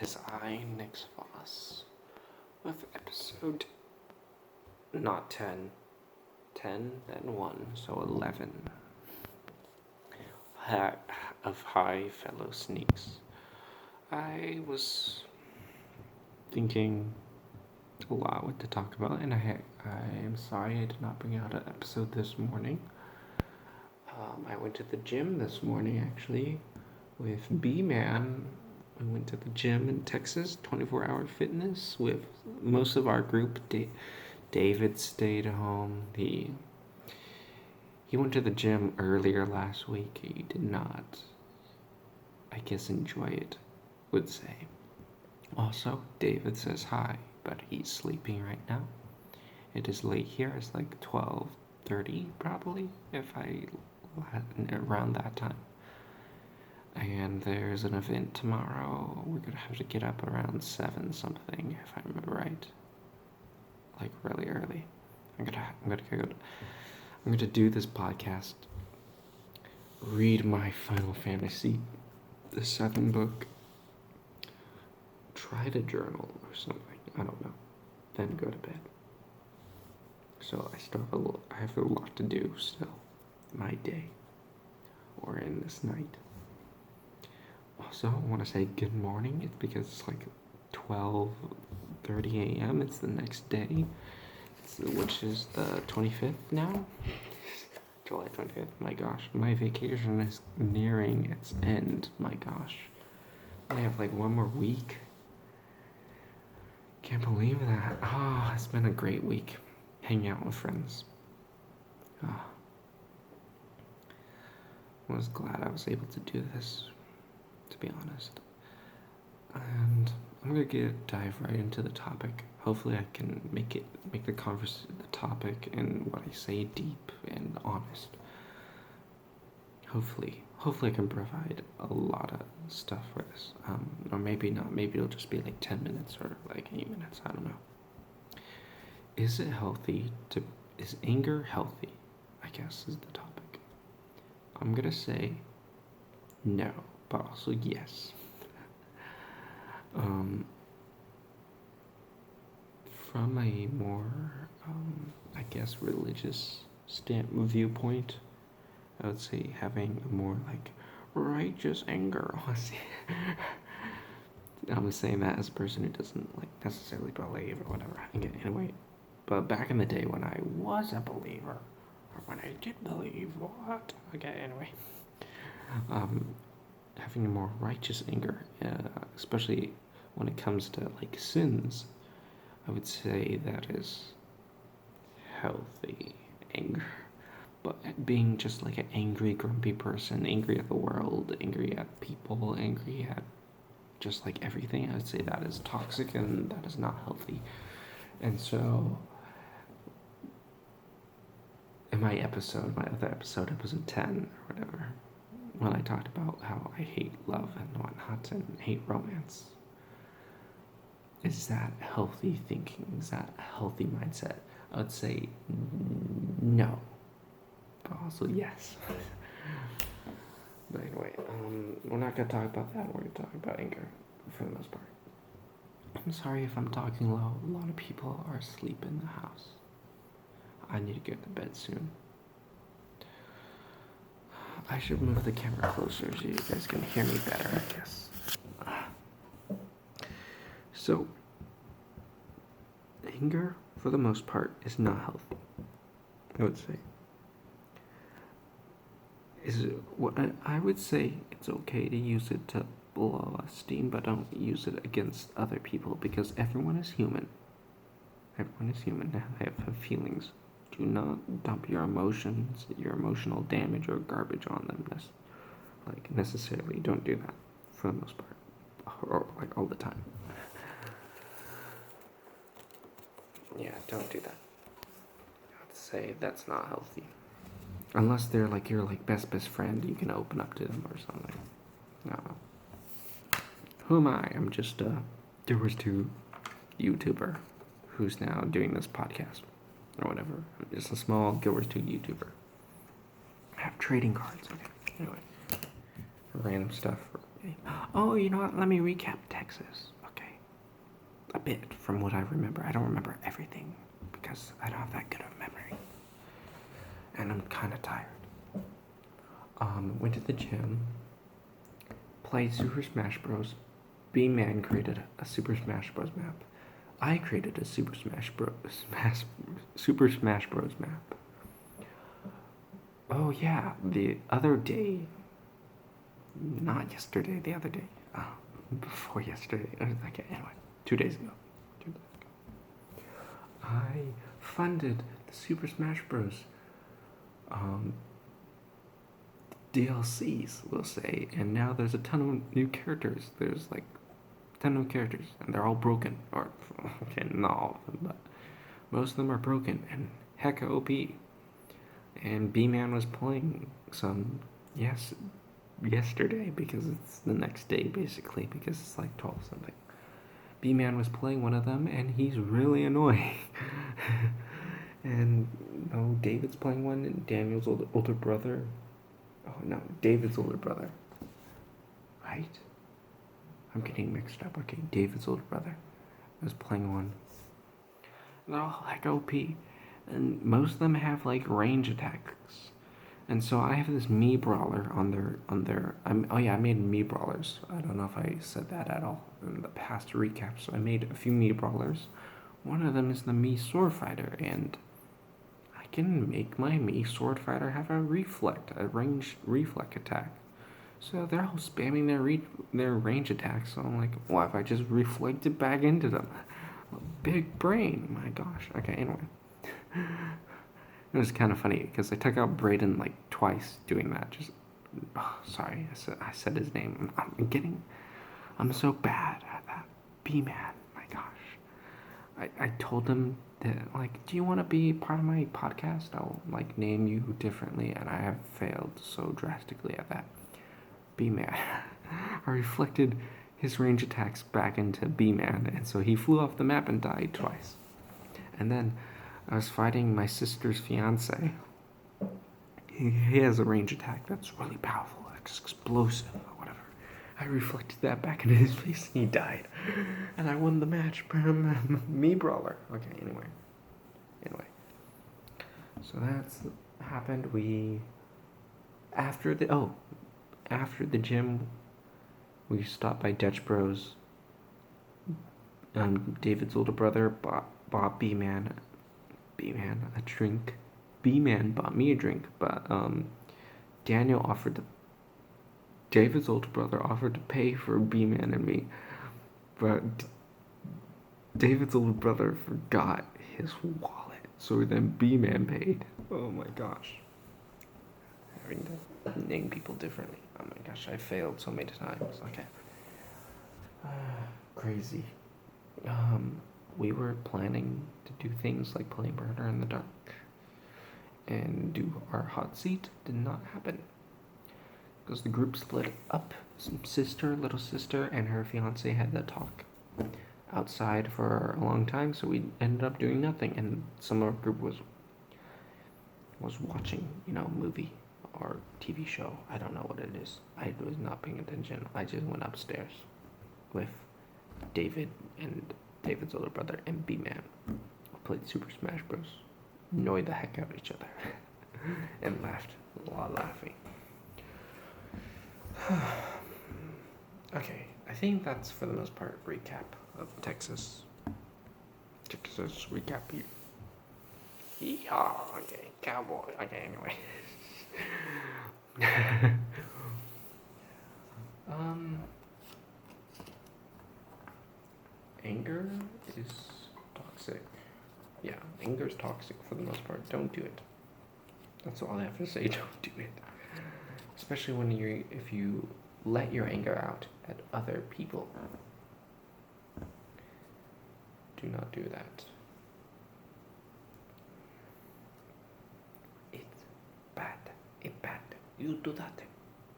'Tis I, Nix with episode not 10, then 1, so 11 of Hi Fellow Sneaks. I was thinking a lot what to talk about, and I am sorry I did not bring out an episode this morning. I went to the gym this morning, actually, with B-Man. We went to the gym in Texas, 24-hour fitness, with most of our group. David stayed home. He went to the gym earlier last week. He did not, I guess, enjoy it, would say. Also, David says hi, but he's sleeping right now. It is late here. It's like 12:30 probably, around that time. And there's an event tomorrow. We're gonna have to get up around 7 something, if I remember right. Like really early. I'm gonna do this podcast, read my Final Fantasy VII book, try to journal or something. I don't know. Then go to bed. So I have a lot to do still. My day. Or in this night. Also, I want to say good morning. It's because it's like 12:30 a.m. It's the next day, which is the 25th now. July 25th. My gosh, my vacation is nearing its end. My gosh, I have like one more week. Can't believe that. It's been a great week, hanging out with friends. I was glad I was able to do this, to be honest. And I'm gonna dive right into the topic. Hopefully I can make the topic and what I say deep and honest. Hopefully I can provide a lot of stuff for this. Or maybe not. Maybe it'll just be like 10 minutes or like 8 minutes. I don't know. Is anger healthy? I guess is the topic. I'm gonna say no, but also yes. From a more, I guess, religious viewpoint, I would say having a more like righteous anger. I'm saying that as a person who doesn't like necessarily believe or whatever. Anyway, but back in the day when I was a believer, or when I did believe what? Okay, anyway. Having a more righteous anger, especially when it comes to like sins, I would say that is healthy anger. But being just like an angry, grumpy person, angry at the world, angry at people, angry at just like everything, I would say that is toxic and that is not healthy. And so in my other episode, episode 10 or whatever, when I talked about how I hate love and whatnot and hate romance, is that healthy thinking? Is that a healthy mindset? I would say no, but also yes. But anyway, we're not going to talk about that. We're going to talk about anger for the most part. I'm sorry if I'm talking low. A lot of people are asleep in the house. I need to get to bed soon. I should move the camera closer so you guys can hear me better, I guess. So, anger, for the most part, is not healthy, I would say. I would say it's okay to use it to blow off steam, but don't use it against other people, because everyone is human. Everyone is human. They have feelings. Do not dump your emotions, your emotional damage or garbage on them. Necessarily, don't do that for the most part, or like all the time. Yeah, don't do that. I'd say that's not healthy. Unless they're like your like best friend, you can open up to them or something. No. Who am I? I'm just a Doers 2 YouTuber who's now doing this podcast or whatever. I'm just a small Doers 2 YouTuber. I have trading cards. Okay. Anyway, random stuff. Oh, you know what? Let me recap Texas. Okay. A bit from what I remember. I don't remember everything because I don't have that good of memory. And I'm kind of tired. Went to the gym, played Super Smash Bros. B-Man created a Super Smash Bros. Map. I created a Super Smash Bros. Map. Oh yeah, the other day, not yesterday, the other day, before yesterday. Okay, anyway, 2 days ago. I funded the Super Smash Bros. DLCs, we'll say, and now there's a ton of new characters. There's like 10 new characters, and they're all broken. Or, okay, not all of them, but most of them are broken and hecka OP. And B-Man was playing some, yesterday, because it's the next day, basically, because it's like 12 something. B-Man was playing one of them, and he's really annoying. And, David's playing one, and Daniel's older brother. Oh, no, David's older brother. Right? I'm getting mixed up. Okay, David's older brother was playing one. And they're all like OP. And most of them have like range attacks. And so I have this Mii brawler on their I made Mii brawlers. I don't know if I said that at all in the past recap. So I made a few Mii brawlers. One of them is the Mii sword fighter, and I can make my Mii sword fighter have a ranged reflect attack. So they're all spamming their range attacks. So I'm like, what if I just reflect it back into them? Big brain, my gosh. Okay, anyway. It was kind of funny because I took out Brayden like twice doing that. Sorry, I said his name. I'm so bad at that. B-Man, my gosh. I told him that, like, do you want to be part of my podcast? I'll like name you differently, and I have failed so drastically at that. B-Man. I reflected his range attacks back into B-Man, and so he flew off the map and died twice. And then I was fighting my sister's fiance. He has a range attack that's really powerful, explosive, or whatever. I reflected that back into his face and he died. And I won the match. Mii brawler. Okay, anyway. So that's happened. After the gym, we stopped by Dutch Bros. David's older brother bought B-Man a drink. B-Man bought me a drink, but David's older brother offered to pay for B-Man and me, but David's older brother forgot his wallet, so then B-Man paid. Oh my gosh. Having to name people differently. Oh my gosh, I failed so many times. Okay. Crazy. We were planning to do things like play Murder in the Dark and do our hot seat. Did not happen because the group split up. Little sister, and her fiance had to talk outside for a long time, so we ended up doing nothing. And some of our group was watching, movie or TV show. I don't know what it is. I was not paying attention. I just went upstairs with David and David's older brother and B-Man. Played Super Smash Bros. Annoyed the heck out of each other. And laughed. A lot of laughing. Okay, I think that's for the most part recap of Texas recap here. Yeah, okay, cowboy. Okay, anyway. Anger is toxic. Yeah, anger is toxic for the most part. Don't do it. That's all I have to say. Don't do it. Especially if you let your anger out at other people. Do not do that. It's bad. It's bad. You do that.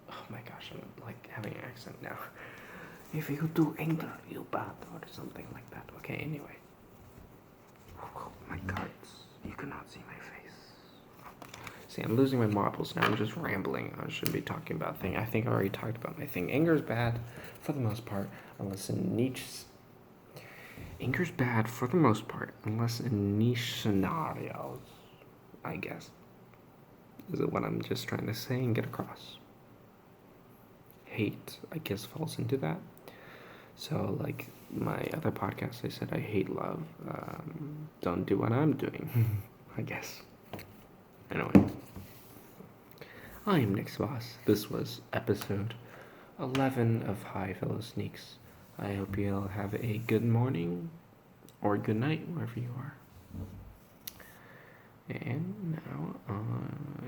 Oh my gosh, I'm like having an accent now. If you do anger, you bad, or something like that. Okay, anyway. Oh my God, you cannot see my face. See, I'm losing my marbles now. I'm just rambling. I shouldn't be talking about thing. I think I already talked about my thing. Anger is bad for the most part, unless in niche. Anger's bad for the most part, unless in niche scenarios, I guess. Is it what I'm just trying to say and get across? Hate, I guess, falls into that. So, like my other podcast, I said I hate love. Don't do what I'm doing, I guess. Anyway, I am Nick's boss. This was episode 11 of Hi Fellow Sneaks. I hope you'll have a good morning or good night wherever you are. And now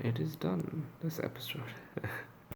it is done, this episode.